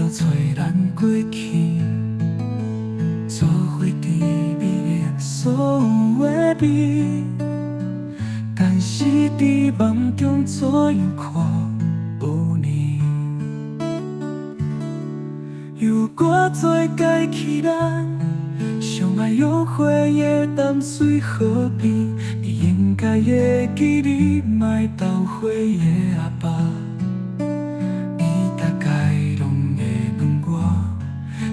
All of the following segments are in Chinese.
早找咱过去，做伙甜蜜的所有的美。但是伫梦中怎样看有你？犹我做家己咱相爱约会的淡水河边，你应该会记你莫斗火的阿爸。你大概拢会问我，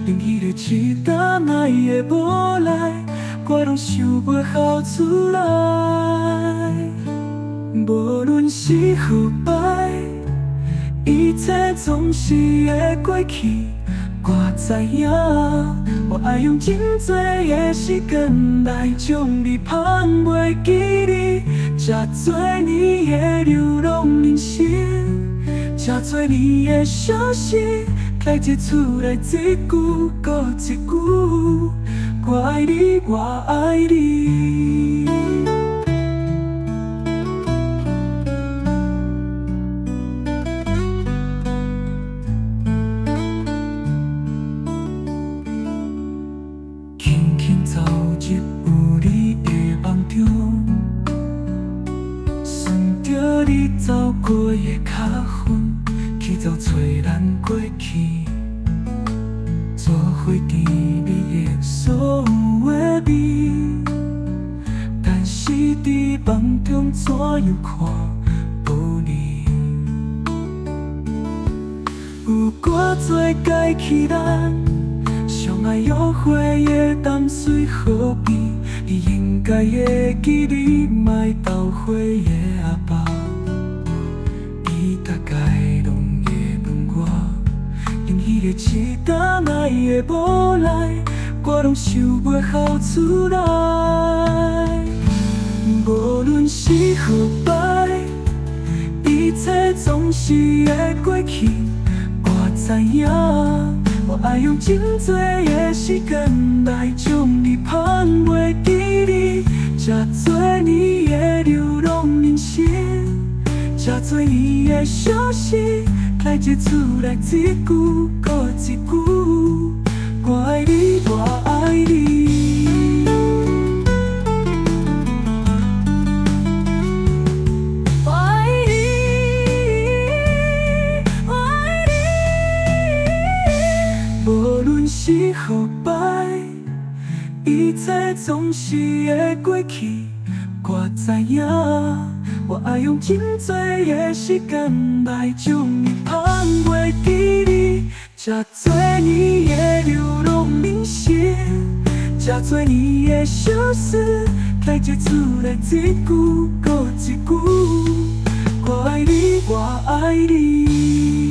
恁迄个期待哪会无来，我拢想袂哭出来。无论是腐败，一切总是会过去。我知影，我爱用真多的时间来将你放袂记你，这多年的流浪人生，这多年的相识，来接出来一句搁一句，我爱你，我爱你。走入有你的梦中，顺着你走过的脚痕，去找找咱过去，做伙甜蜜的所有的美。但是伫梦中怎样看无你？有我做家己咱。相爱约会的淡水河边，你应该会记你莫斗火的阿爸。你大概拢会问我，恁迄个期待哪会无来，我拢想袂哭出来。无论是腐败，一切总是会过去。我知影。我爱用真多的时间来将你放袂记你，这多年的流浪人生，这多年的相识，来接出来一句搁一句，我爱你，我爱你。无论是腐败，一切总是会过去。我知影，我爱用真多的时间来将你放袂记你，这多年的流浪人生，这多年的相思，来接出来一句搁一句，我爱你，我爱你。